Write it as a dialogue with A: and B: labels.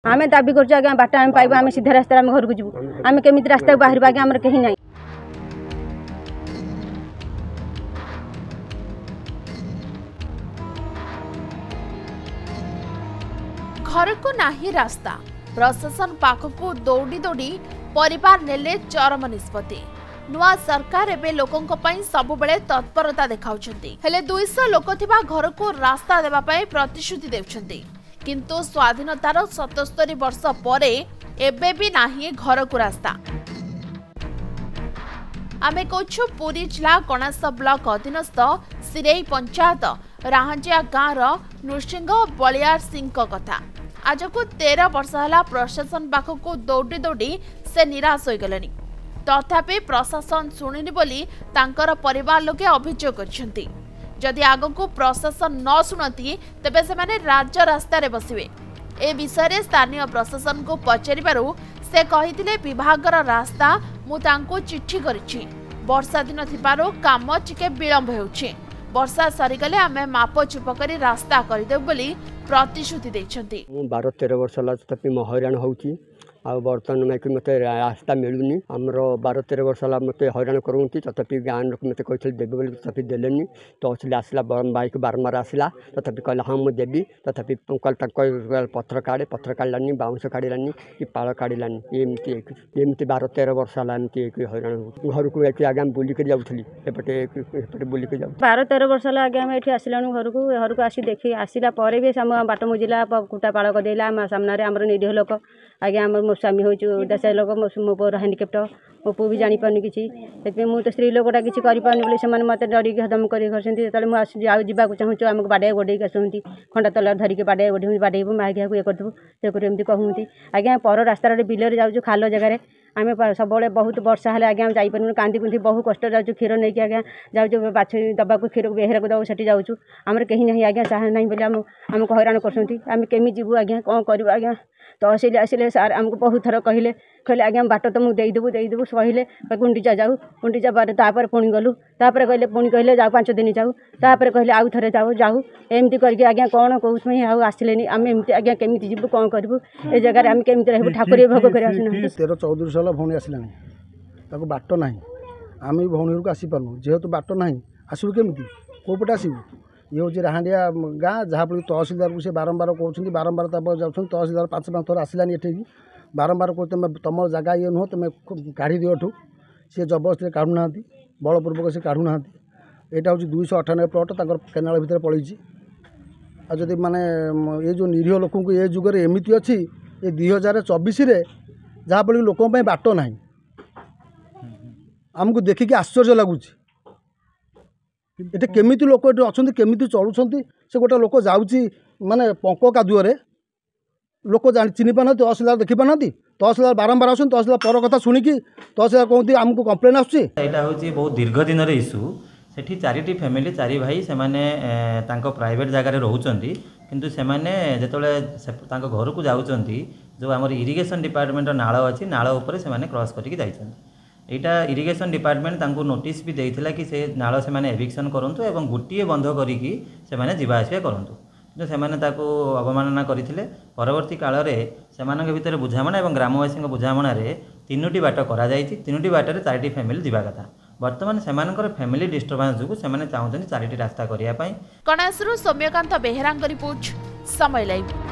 A: आम दाबी कर आज्ञा बाट आम पाइबा आम सीधा रास्ता आम घर को जीव आम केमी रास्ता बाहर आज्ञा आम कहीं ना।
B: घर को नाही रास्ता प्रशासन पाखक दौड़ी दौड़ी परिवार नेले चरम निष्पत्ति। नुआ सरकार एबे लोकों सब बेले तत्परता देखाउछंती हेले 200 लोक थिबा घर को रास्ता देबा पई प्रतिश्रुति देउछंती किंतु स्वाधीनतार 77 वर्ष परे एबे भी नाही घर को रास्ता। आमे कोछु पुरी जिला कणास ब्लॉक अधीनस्थ सिरेई पंचायत राहंजिया गाँव नृसिंह बलियार सिंह कथा। आज को 13 वर्ष है प्रशासन पाखक दौड़ी दौड़ी से निराश हो गले तथापि प्रशासन शुणुनी बोली तांकर परिवार लोके अभियोग करछंती। जदि आगको प्रशासन न शुणती तेबे सेमाने राज्य रास्ता रे बसिबे। ए विषय रे स्थानीय प्रशासन को पचारिबारु से कहिथिले विभागर रास्ता मु तांको चिट्ठी करिछि वर्षा दिन थिबारो काम टिके विलंब हेउछि वर्षा सरीगले आमे माप चुप करी रास्ता करदेव बोली प्रतिश्रुति देछंती।
C: 12-13 वर्ष ला तपि म हैरान होउछि आ बर्तन में कि मते रास्ता मिलुनी हमर 12-13 वर्ष ला मते हैरान करूंती तथापि गाँ लोक मते कहथिल देबे बोली तथापि देलेनी तहसील आसला बाइक बारंबार आसला तथापि कहला हां मु देबी तथापि कल तक पत्र काढलानी बाउंस काढलानी कि पाळ काढलानी एमती 12-13 वर्ष ला एमती हैरान घर को एठी आगे बुली के जाउथली एपटे बुली के जाउ
A: 12-13 वर्ष ला आगे हम एठी आसिलानु घर को आसी देखि आसिला परे भी हम बाट मुजिला कुटा पाळ क देला हम सामना रे हमर निडीह लोक आगे हम मो स्वामी हो दस लोक मो पुअर हैंडिकेप्ट मो पु भी जानी पानी कि मु तो स्त्री लोकटा किसी करें बोली से मत डरिक हदम कर मुझे जावाक चाहूँ आमको बाड़े गोड़े आसती खंडा तल धरिक बाड़े गोड़े बाड़ेबू माघिया ये करदेबू से कर एमती कहती आज्ञा पर रास्ता बिलर जाऊँ खाल जगार आम सब बहुत वर्षा हेल्ले आज्ञा जापरूँ कांदी कुंदी बहु कष्ट जाऊँ क्षीर नहीं कि आज्ञा जाऊँ बाछ दबा क्षीर बेहरा को दबा से जाऊँ आमर कहीं ना आज्ञा चाह ना बोली आमको हैरान कर केमी जीवु आज्ञा कौन करूँ आज्ञा तहसील आसिले सार आमको बहुत थर कहले आज्ञा बाट तो मुझे देदेबू कहले गुंडीचा जाऊ गुंडीचा बाद तापर पुणी गलु तापर कहले पुणी कहले जाऊ 5 दिन जाऊ तापर कहले आउ थरे जाऊ जाऊ एमती करके आज्ञा कौन कहूँ आउ आसिले आम एमती आज्ञा केमी जीवु कौन करूँ ए जगह आम केमी रहबू ठाकुर भोग कर
D: 13-14 साल भौणी आसलानी बाट ना आम भौणी को आसीपारू जेहेतु बाट ना आसबू केमी कौपटे आसबू ये हूँ राहांडिया गाँ जहाँफल तहसीलदार को बारंबार कहते बारंबार जाऊँ तहसीलदार 5 थर आसलानी एठी बारंबार कहते तुम जगह ये नुह तुम काढ़ी दियो एठू सी जबरदस्ती काढ़ुना बलपूर्वक से काढ़ुना यहाँ हूँ 298 प्लट केनाल भितर पलैछि आदि माने ये जो निरीह लोक ये जुगे एमती अच्छी ये 2024 जहाँफल लोक बाट ना आमको देखिक आश्चर्य लगुच ये केमी लोक ये अच्छा केमी चलुंट से गोटे लोक जाऊँगी माने पंक कादुअरे लोक चिन्ह पाना तहसीलदार देखी पाना तहसीलदार बारंबार आस तहसीलदार पर कथा शुणिकी तहसीलदार कहते आमको कम्प्लेन आसुच्छी
E: बहुत दीर्घ दिन इश्यू सेठी 4टी फैमिली 4 भाई से प्राइवेट जगह रोचंती किंतु से जो घर को जाऊँगी जो आम इरिगेशन डिपार्टमेंट नाल अच्छी नाल उपर से क्रॉस करके यहाँ इरिगेशन डिपार्टमेंट तांको नोटिस भी देइथिला कि से नाल से माने एविक्शन करंतु एवं गोटे बंध करिकी से माने जीवा आसिया करंतु किंतु से माने ताको अवमानना करथिले परवर्ती काल रे से मानक भितर बुझामणा एवं ग्रामवासी बुझामणा रे 3टी बाट करा जायछि 3टी बाट रे 4टी फैमिली जीवा कथा वर्तमान से मानकर फैमिली डिस्टर्बेंस जुगु से माने चाहउछन 4टी रास्ता करिया पई।
B: कणासरु सौम्यकांत बेहेरांग रिपोर्ट समय लाइव।